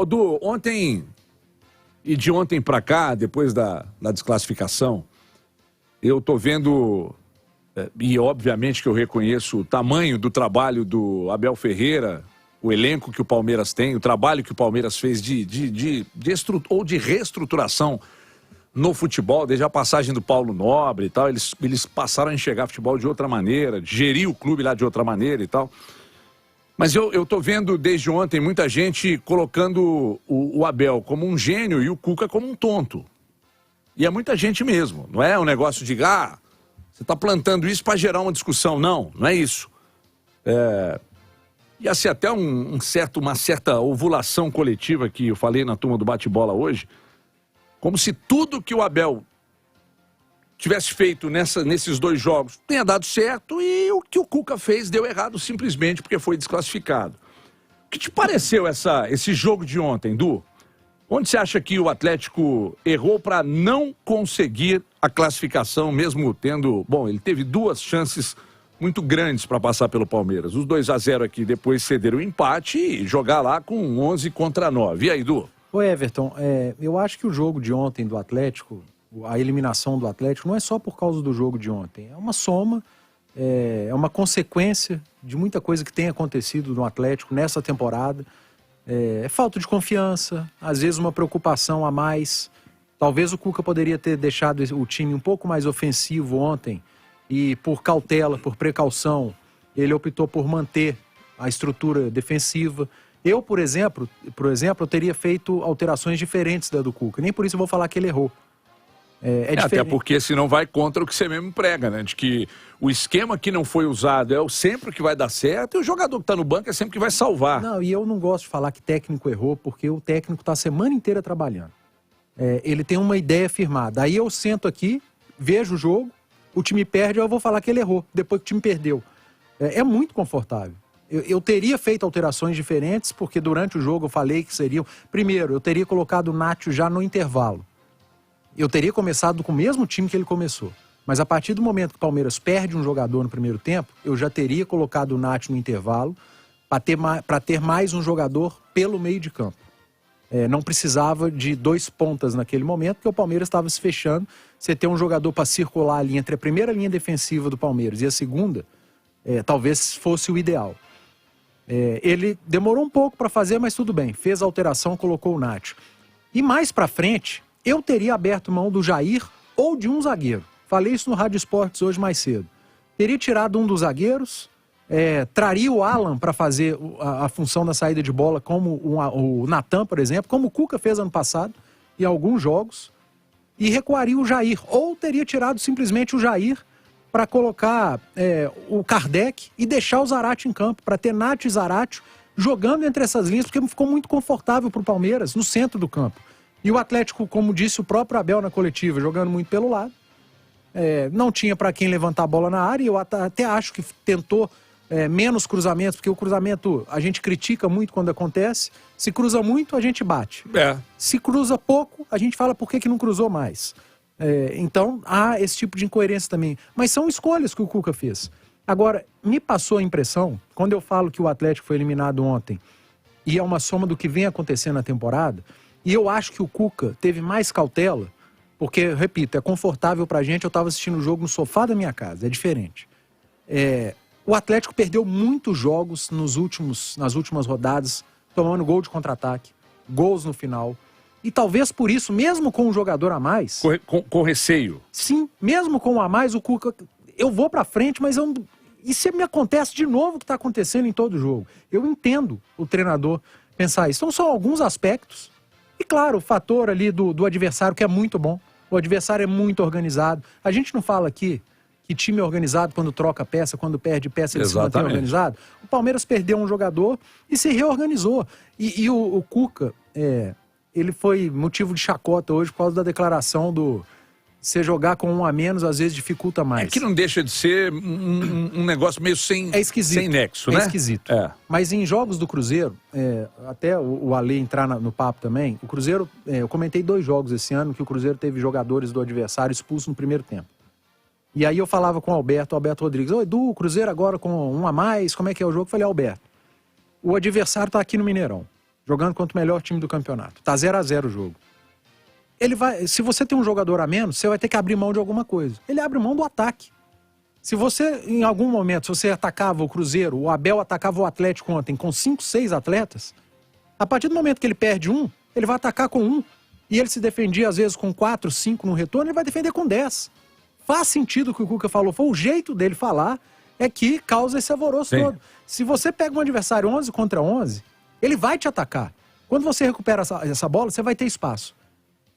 Du, ontem e de ontem para cá, depois da desclassificação, eu tô vendo, e obviamente que eu reconheço o tamanho do trabalho do Abel Ferreira, o elenco que o Palmeiras tem, o trabalho que o Palmeiras fez de reestruturação no futebol, desde a passagem do Paulo Nobre e tal, eles passaram a enxergar futebol de outra maneira, gerir o clube lá de outra maneira e tal. Mas eu tô vendo desde ontem muita gente colocando o Abel como um gênio e o Cuca como um tonto. E é muita gente mesmo, não é um negócio de, você tá plantando isso para gerar uma discussão. Não é isso. Ia ser até uma certa ovulação coletiva que eu falei na turma do bate-bola hoje, como se tudo que o Abel tivesse feito nesses 2 jogos tenha dado certo e o que o Cuca fez deu errado simplesmente porque foi desclassificado. O que te pareceu esse jogo de ontem, Du? Onde você acha que o Atlético errou para não conseguir a classificação, mesmo tendo... Bom, ele teve 2 chances muito grandes para passar pelo Palmeiras. Os 2-0 aqui, depois cederam o empate e jogar lá com 11 contra 9. E aí, Du? Ô Everton, eu acho que o jogo de ontem do Atlético, a eliminação do Atlético, não é só por causa do jogo de ontem. É uma soma, é uma consequência de muita coisa que tem acontecido no Atlético nessa temporada. É falta de confiança, às vezes uma preocupação a mais. Talvez o Cuca poderia ter deixado o time um pouco mais ofensivo ontem e por cautela, por precaução, ele optou por manter a estrutura defensiva. Eu, por exemplo, eu teria feito alterações diferentes da do Cuca. Nem por isso eu vou falar que ele errou. Até porque senão vai contra o que você mesmo prega, né? De que o esquema que não foi usado é sempre o que vai dar certo e o jogador que está no banco é sempre que vai salvar. Não, e eu não gosto de falar que técnico errou, porque o técnico está a semana inteira trabalhando. Ele tem uma ideia firmada. Aí eu sento aqui, vejo o jogo, o time perde, eu vou falar que ele errou, depois que o time perdeu. É muito confortável. Eu teria feito alterações diferentes, porque durante o jogo eu falei que seriam... Primeiro, eu teria colocado o Nacho já no intervalo. Eu teria começado com o mesmo time que ele começou. Mas a partir do momento que o Palmeiras perde um jogador no primeiro tempo, eu já teria colocado o Nacho no intervalo para ter mais um jogador pelo meio de campo. Não precisava de 2 pontas naquele momento, porque o Palmeiras estava se fechando. Você ter um jogador para circular ali entre a primeira linha defensiva do Palmeiras e a segunda, talvez fosse o ideal. Ele demorou um pouco para fazer, mas tudo bem. Fez a alteração, colocou o Nacho. E mais para frente, eu teria aberto mão do Jair ou de um zagueiro. Falei isso no Rádio Esportes hoje mais cedo. Teria tirado um dos zagueiros, traria o Alan para fazer a função da saída de bola, como o Natan, por exemplo, como o Cuca fez ano passado, em alguns jogos, e recuaria o Jair. Ou teria tirado simplesmente o Jair para colocar o Kardec e deixar o Zarate em campo, para ter Nacho e Zarate jogando entre essas linhas, porque ficou muito confortável para o Palmeiras, no centro do campo. E o Atlético, como disse o próprio Abel na coletiva, jogando muito pelo lado. Não tinha para quem levantar a bola na área, e eu até acho que tentou menos cruzamentos, porque o cruzamento a gente critica muito quando acontece. Se cruza muito, a gente bate. Se cruza pouco, a gente fala por que não cruzou mais. Então, há esse tipo de incoerência também. Mas são escolhas que o Cuca fez. Agora, me passou a impressão, quando eu falo que o Atlético foi eliminado ontem, e é uma soma do que vem acontecendo na temporada, e eu acho que o Cuca teve mais cautela, porque, repito, é confortável pra gente, eu estava assistindo o jogo no sofá da minha casa, é diferente. O Atlético perdeu muitos jogos nas últimas rodadas, tomando gol de contra-ataque, gols no final. E talvez por isso, mesmo com um jogador a mais... Com receio. Sim, mesmo com um a mais, o Cuca... Eu vou pra frente, mas e se me acontece de novo o que está acontecendo em todo jogo? Eu entendo o treinador pensar isso. Então são alguns aspectos. E claro, o fator ali do adversário, que é muito bom. O adversário é muito organizado. A gente não fala aqui que time é organizado quando troca peça, quando perde peça, ele se mantém organizado. O Palmeiras perdeu um jogador e se reorganizou. E o Cuca, ele foi motivo de chacota hoje por causa da declaração do... Você jogar com um a menos, às vezes, dificulta mais. Que não deixa de ser um negócio meio sem nexo, né? É esquisito. Mas em jogos do Cruzeiro, até o Ale entrar no papo também, o Cruzeiro, eu comentei 2 jogos esse ano que o Cruzeiro teve jogadores do adversário expulsos no primeiro tempo. E aí eu falava com o Alberto Rodrigues, ô Edu, o Cruzeiro agora com um a mais, como é que é o jogo? Eu falei, Alberto, o adversário tá aqui no Mineirão. jogando contra o melhor time do campeonato. Tá 0-0 o jogo. Se você tem um jogador a menos, você vai ter que abrir mão de alguma coisa. Ele abre mão do ataque. Se você, em algum momento, se você atacava o Cruzeiro, o Abel atacava o Atlético ontem com 5, 6 atletas, a partir do momento que ele perde um, ele vai atacar com 1. E ele se defendia, às vezes, com 4, 5 no retorno, ele vai defender com 10. Faz sentido o que o Cuca falou. Foi o jeito dele falar é que causa esse alvoroço todo. Se você pega um adversário 11 contra 11, ele vai te atacar. Quando você recupera essa bola, você vai ter espaço.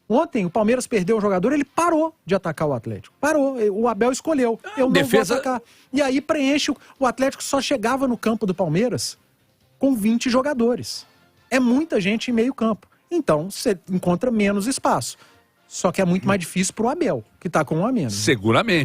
Ontem, o Palmeiras perdeu um jogador, ele parou de atacar o Atlético. Parou. O Abel escolheu. Eu não vou atacar. E aí preenche. O Atlético só chegava no campo do Palmeiras com 20 jogadores. É muita gente em meio campo. Então, você encontra menos espaço. Só que é muito mais difícil pro Abel, que tá com um a menos. Seguramente.